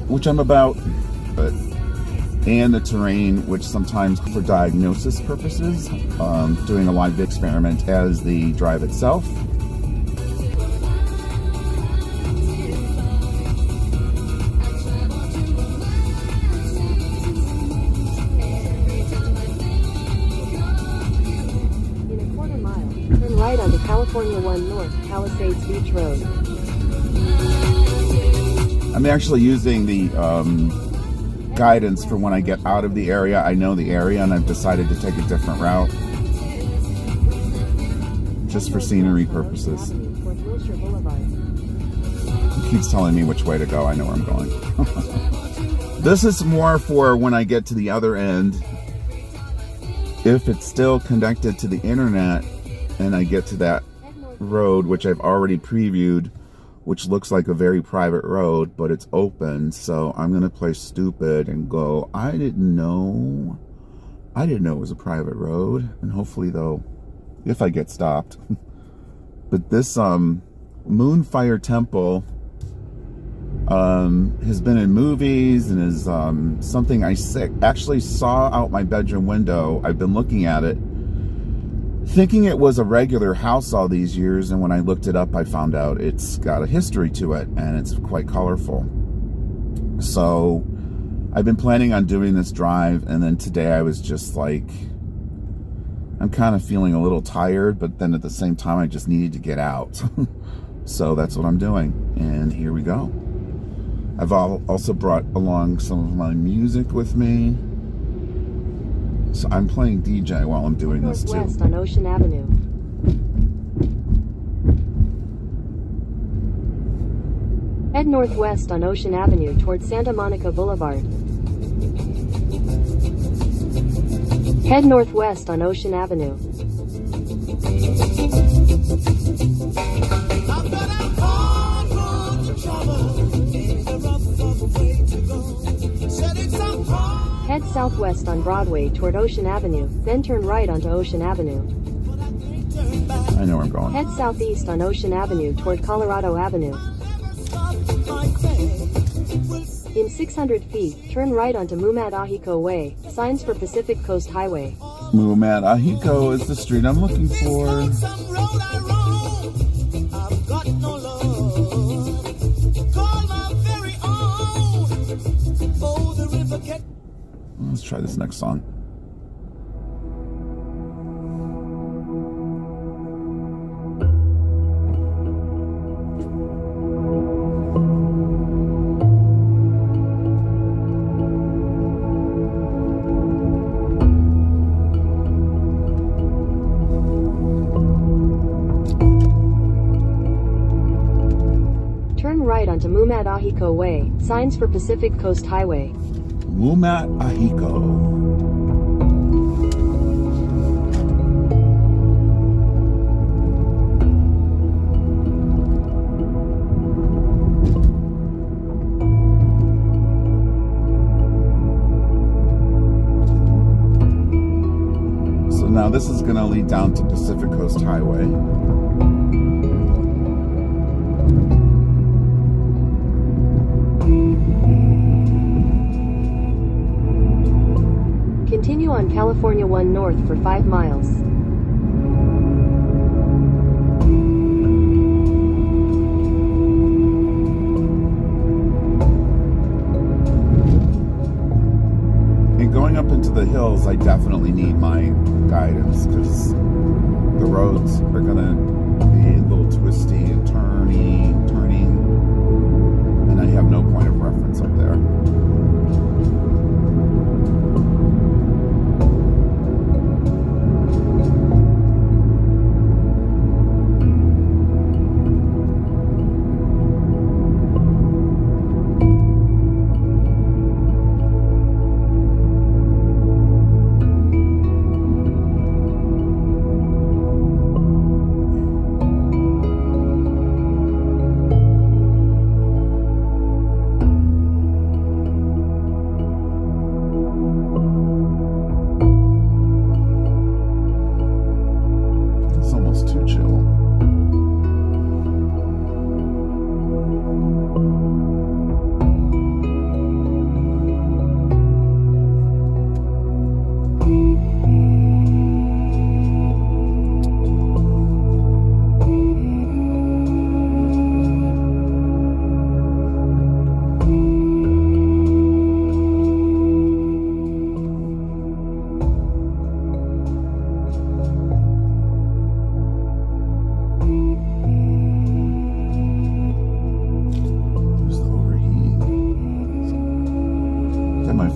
which I'm about, but and the terrain, which sometimes for diagnosis purposes, doing a live experiment as the drive itself. In a quarter mile, turn right onto California 1 North, Palisades Beach Road. I'm actually using the guidance for when I get out of the area. I know the area and I've decided to take a different route just for scenery purposes. It keeps telling me which way to go. I know where I'm going. This is more for when I get to the other end. If it's still connected to the internet and I get to that road, which I've already previewed, which looks like a very private road, but it's open. So I'm gonna play stupid and go, I didn't know it was a private road. And hopefully though, if I get stopped. But this Moonfire Temple has been in movies and is something I actually saw out my bedroom window. I've been looking at it, thinking it was a regular house all these years, and when I looked it up, I found out it's got a history to it, and it's quite colorful. So I've been planning on doing this drive, and then today I was just like, I'm kind of feeling a little tired, but then at the same time, I just needed to get out. So that's what I'm doing, and here we go. I've also brought along some of my music with me. So I'm playing DJ while I'm doing this too. Northwest on Ocean Avenue. Head northwest on Ocean Avenue toward Santa Monica Boulevard. Head northwest on Ocean Avenue. Head southwest on Broadway toward Ocean Avenue, then turn right onto Ocean Avenue. I know where I'm going. Head southeast on Ocean Avenue toward Colorado Avenue. In 600 feet, turn right onto Muhammad Ahiko Way, signs for Pacific Coast Highway. Muhammad Ahiko is the street I'm looking for. Let's try this next song. Turn right onto Muhammad Ahiko Way, signs for Pacific Coast Highway. Muhammad Ahiko. So now this is going to lead down to Pacific Coast Highway. Continue on California 1 North for 5 miles. And going up into the hills, I definitely need my guidance because the roads are going to be a little twisty and turning, and I have no point of reference up there.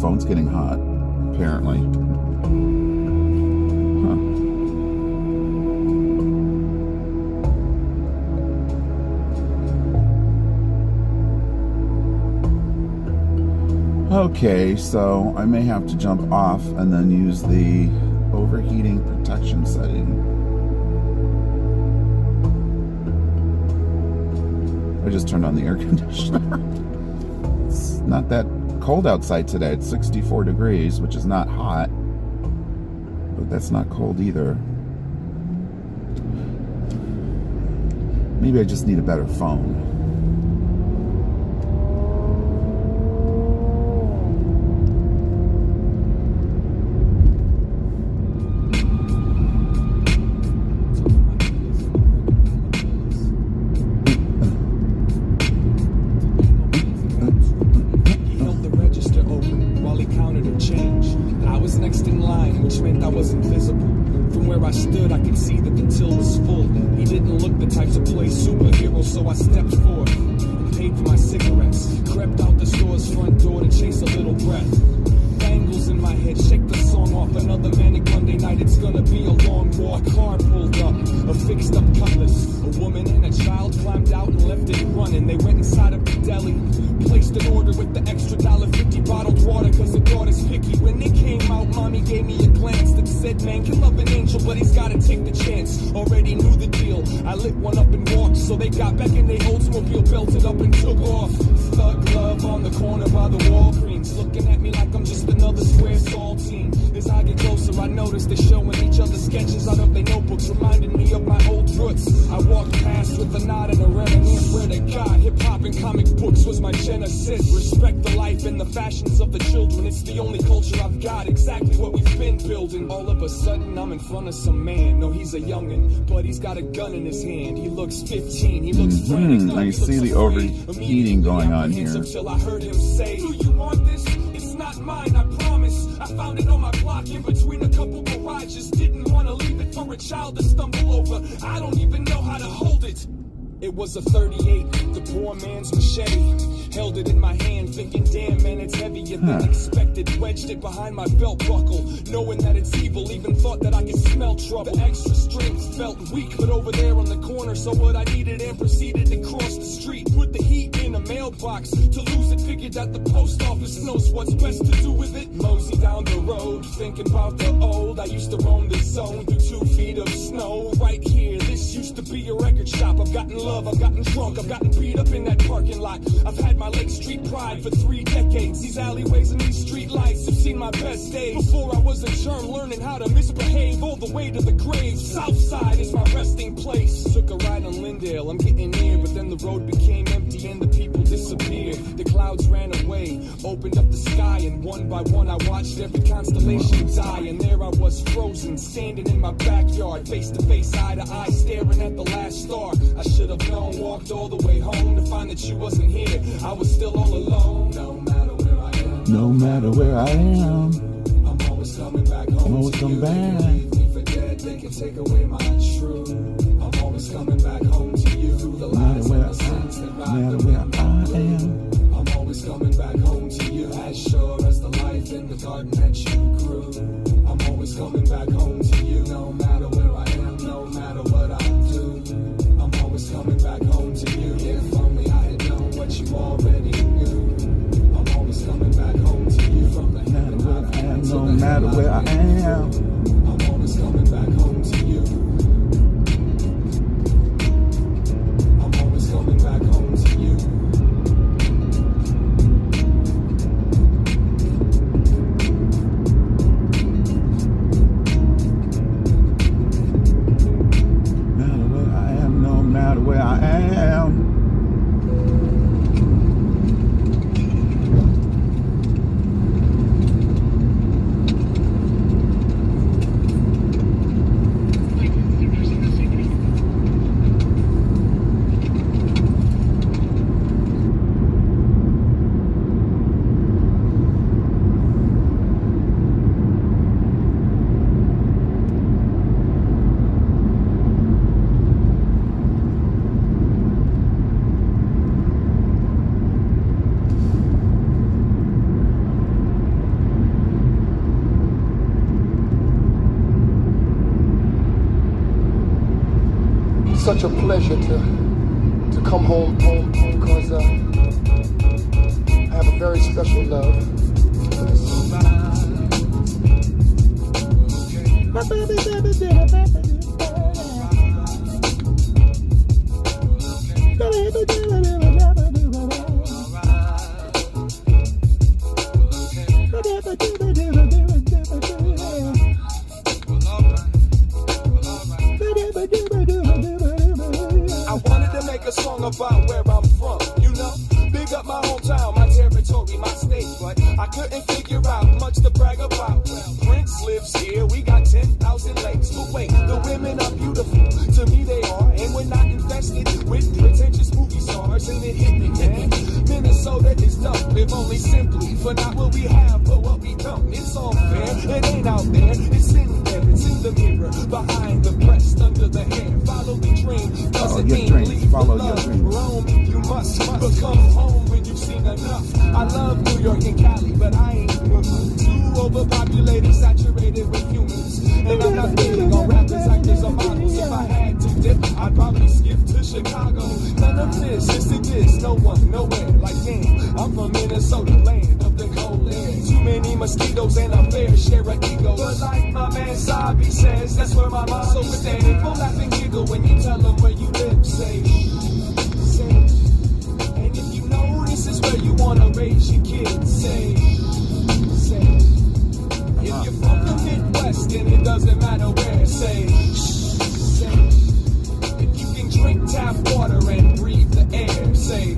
phone's getting hot, apparently. Okay, so I may have to jump off and then use the overheating protection setting. I just turned on the air conditioner. It's not that cold outside today. It's 64 degrees, which is not hot, but that's not cold either. Maybe I just need a better phone. Got a gun in his hand. He looks 15. He looks frantic. I see the overheating going on here. Until I heard him say, "Do you want this? It's not mine, I promise. I found it on my block in between a couple garages. Didn't want to leave it for a child to stumble over. I don't even know how to hold it." It was a 38, the poor man's machete. Held it in my hand, thinking, damn man, it's heavier than expected. Wedged it behind my belt buckle, knowing that it's evil. Even thought that I could smell trouble. The extra strength felt weak, but over there on the corner, so what I needed and proceeded to cross the street. Put the heat in a mailbox. To lose it, figured that the post office knows what's best to do with it. Mosey down the road, thinking about the old. I used to roam this zone through 2 feet of snow. Right here, this used to be a record shop. I've gotten love, I've gotten drunk, I've gotten beat up in that parking lot. I've had my Lake Street pride for 3 decades. These alleyways and these street lights have seen my best days. Before I was a germ, learning how to misbehave all the way to the grave. Southside is my resting place. Took a ride on Lindale, I'm getting near, but then the road became empty and the people disappeared. The clouds ran away, opened up the sky, and one by one I watched every constellation die. And there I was frozen, standing in my backyard, face to face, eye to eye, staring at the last star. I should have known, walked all the way home to find that you wasn't here. I was still all alone. No matter where I am, no matter where I am, I'm always coming back home. I'm always coming back. Leave me for dead, they can take away my truth. I'm always coming back home to you. The lies and the sins that ride the way I'm always coming back home to you. As sure as the life in the garden that you grew. I'm always coming back home to you. No matter where I am, no matter what I do. I'm always coming back home to you. If only I had known what you already knew. I'm always coming back home to you. From the heaven I've had to No the matter hell where I I've am, I'm always coming back home to you. I'm always coming back home to you. no matter where I am. such a pleasure to come home because I have a very special love for this song. I wanted to make a song about where I'm from, you know. Big up my hometown, my territory, my state, but I couldn't figure out much to brag about. Well, Prince lives here, we got 10,000 lakes. But wait, the women are beautiful, to me they are, and we're not infested with pretentious movie stars. And it hit me, man, Minnesota is dope, live only simply for not what we have, but what we don't. It's all fair, it ain't out there, it's in there, it's in the mirror, behind the breast, under the hair. Follow the dream, cause it ain't leave Follow the your love. dreams. Roam, you must become home when you've seen enough. I love New York and Cali, but I ain't too overpopulated, saturated with humans. And I'm not big on rappers, actors, or models. If I had to dip, I'd probably skip to Chicago. None of this, just it is, no one, nowhere. Like damn, I'm from Minnesota, land of the cold air. Too many mosquitoes and a fair share of egos. But like my man Sabi says, that's where my mom so stand. People laugh and giggle when you tell them where you live. Say, and if you know this is where you wanna raise your kids, say. If you're from the Midwest and it doesn't matter where, say. If you can drink tap water and breathe the air, say.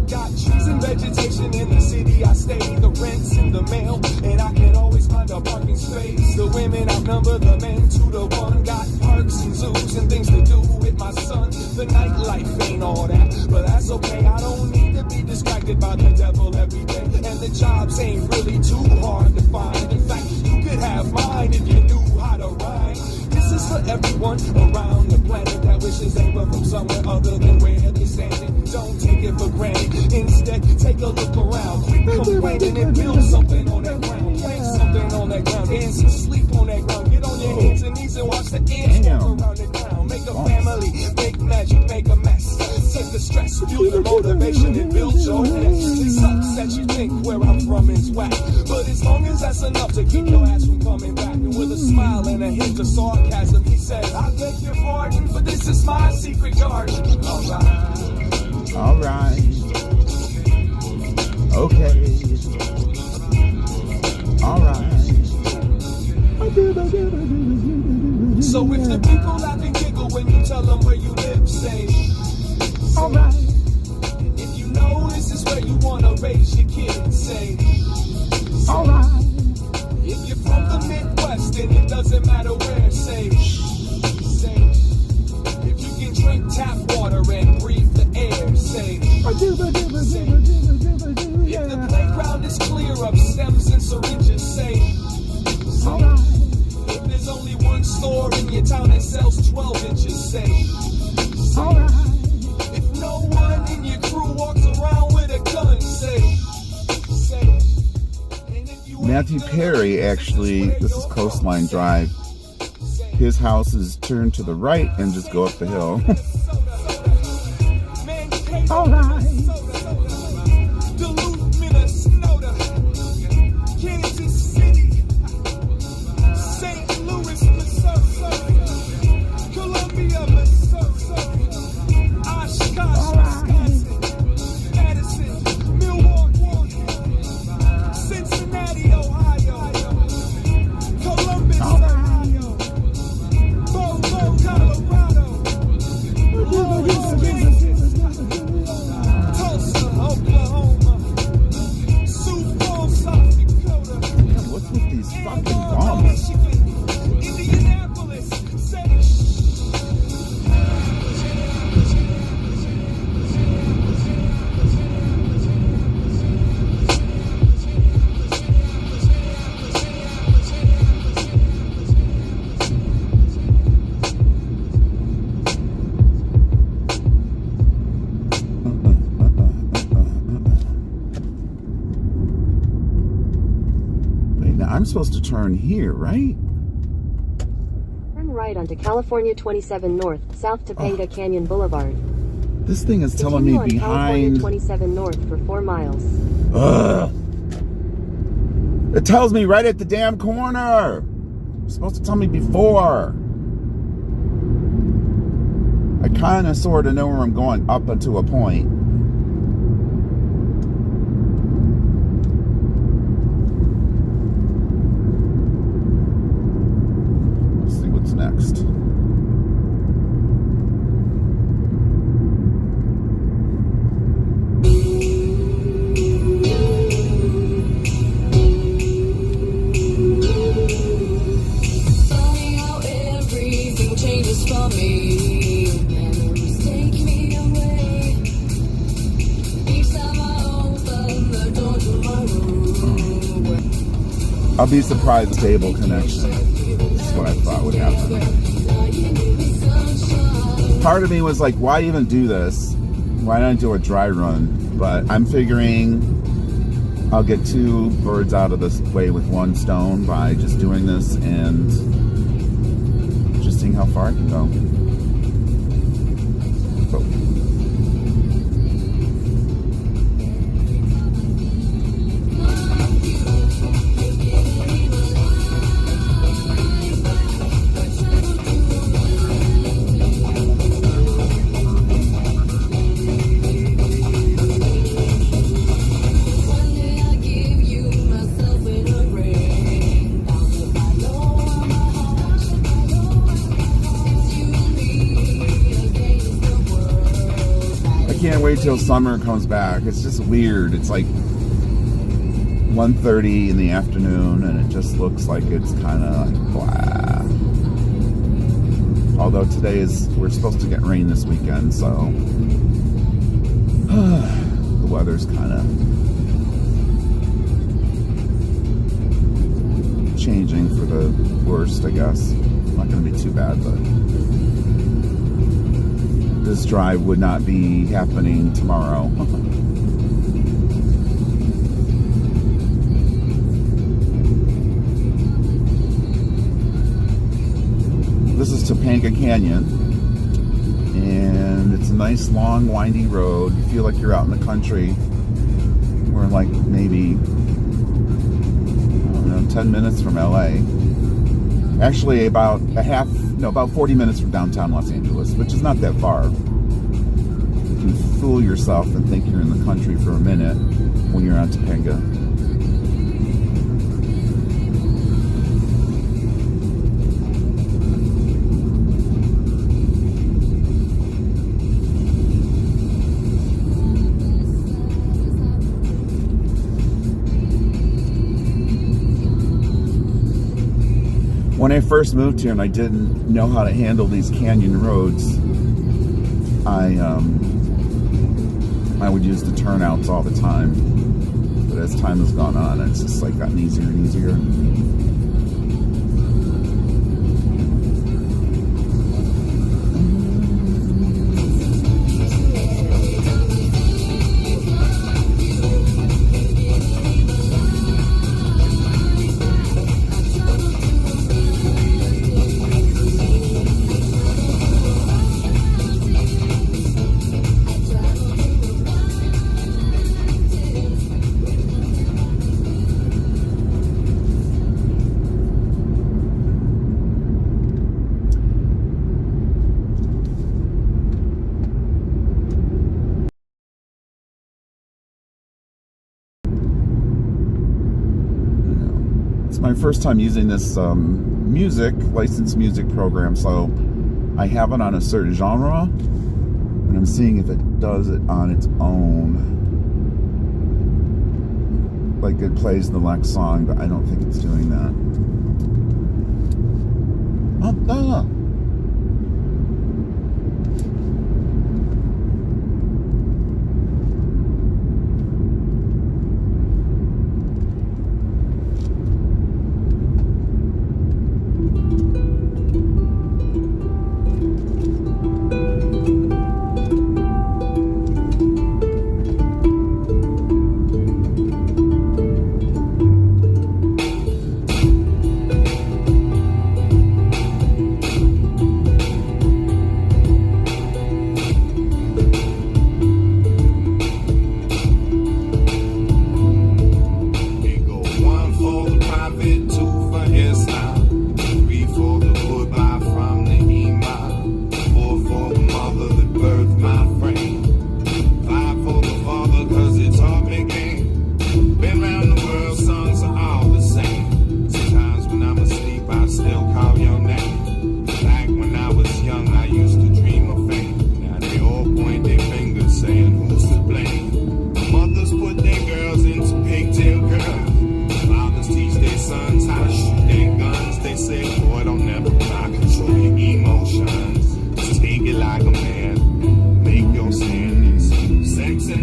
Got trees and vegetation in the city I stay. The rent's in the mail, and I can always find a parking space. The women outnumber the men 2-1. Got parks and zoos and things to do with my son. The nightlife ain't all that, but that's okay. I don't need to be distracted by the devil every day. And the jobs ain't really too hard to find. In fact, you could have mine if you knew how to rhyme. This is for everyone around the planet that wishes they were from somewhere other than where they're standing. Don't take it for granted. Instead, take a look around. Quit complaining and build something on that ground. Plant something on that ground. Dance and sleep on that ground. Get on your hands and knees and watch the ants walk around the ground. Make a family, make magic, make a mess. Take the stress, fuel the motivation, and build your nest. It sucks that you think where I'm from is whack, but as long as that's enough to keep your ass from coming back. And with a smile and a hint of sarcasm, he says, I beg your pardon, but this is my secret garden. All right. Okay. All right. So if the people laugh and giggle when you tell them where you live, say, All right. if you know this is where you want to raise your kids, say, All right. if you're from the Midwest and it doesn't matter where, say, if you can drink tap water and breathe the air, say, if the playground is clear of stems and syringes, say, All right. if there's only one store in your town that sells 12 inches, say, All right. if no one in your crew walks around with a gun, say. And if you Matthew Perry, actually, this is Coastline Drive. His house is turned to the right and just go up the hill. All right. Duluth, Minnesota, Kansas City, St. Louis, Missouri, Columbia, Missouri, Oshkosh, Wisconsin, Madison, Milwaukee, Cincinnati, Ohio, Columbus, Ohio, Boulder, Colorado, Lawrence, Kansas, Tulsa, Oklahoma, Sioux Falls, South Dakota, What's with these fucking Ann Arbor, bombs? Michigan, Indianapolis, St. Wait, now I'm supposed to turn here, right? Turn right right onto California 27 North, south Topanga Canyon Boulevard. This thing is telling me Continue on California behind. 27 North for 4 miles. Ugh. It tells me right at the damn corner. It's supposed to tell me before. I kind of sort of know where I'm going up until a point. Let's see what's next. Funny how everything changes for me. Memories take me away. Each time I open the door to my room. I'll be surprised if stable connection. That's what I thought would happen. Part of me was like, why even do this? Why not do a dry run? But I'm figuring I'll get 2 birds out of this way with 1 stone by just doing this and just seeing how far I can go. But One day I give you myself in a ring. Down to my lower, my heart. It's you and me against the world. I can't wait till summer comes back. It's just weird. It's like 1:30 in the afternoon and it just looks like it's kind of like blah. Although we're supposed to get rain this weekend, so the weather's kind of changing for the worst, I guess. Not going to be too bad, but this drive would not be happening tomorrow. This is Topanga Canyon, and it's a nice, long, windy road. You feel like you're out in the country. We're like maybe, I don't know, 10 minutes from LA. Actually, about 40 minutes from downtown Los Angeles, which is not that far. You can fool yourself and think you're in the country for a minute when you're on Topanga. When I first moved here and I didn't know how to handle these canyon roads, I would use the turnouts all the time. But as time has gone on, it's just like gotten easier and easier. It's my first time using this licensed music program, so I have it on a certain genre, and I'm seeing if it does it on its own. Like it plays the next song, but I don't think it's doing that. Oh.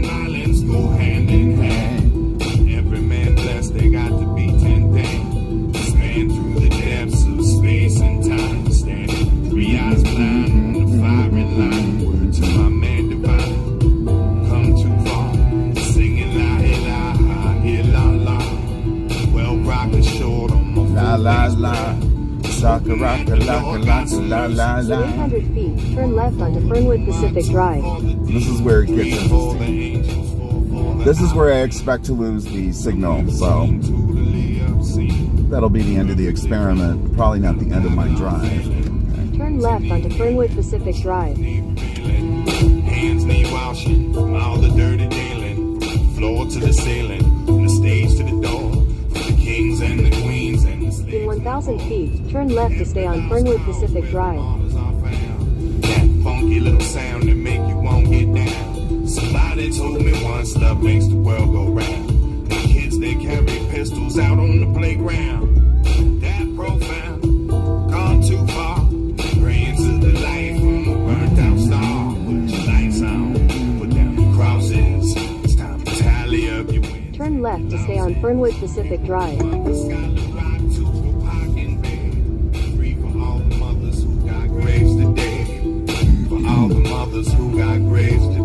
and violence go hand in hand. Every man blessed, they got to be 10 things. Span through the depths of space and time. Standing 3 eyes blind on the firing line. Word to my man divine. Come too far. Singing la ilaha illallah. Well, rock the short on my La la la. Saka raka laka laka la la In la. 800 feet, turn left onto Fernwood Pacific Drive. This is where it gets interesting. This is where I expect to lose the signal, so that'll be the end of the experiment. Probably not the end of my drive. Turn left onto Fernwood Pacific Drive. Hands knee washing from all the dirty dealing. Floor to the ceiling, from the stage to the door. The kings and the queens and the In 1,000 feet, turn left to stay on Fernwood Pacific Drive. that funky little sound that make you won't get down. Somebody told me once love makes the world go round. The kids they carry pistols out on the playground. That profound, gone too far. Praying to the light from a burnt out star. Put your lights on, put down your crosses. It's time to tally up your wins. Turn left to stay on Fernwood Pacific Drive. Skylar Rock to a parking bay. Free for all the mothers who got graves today. For all the mothers who got graves today.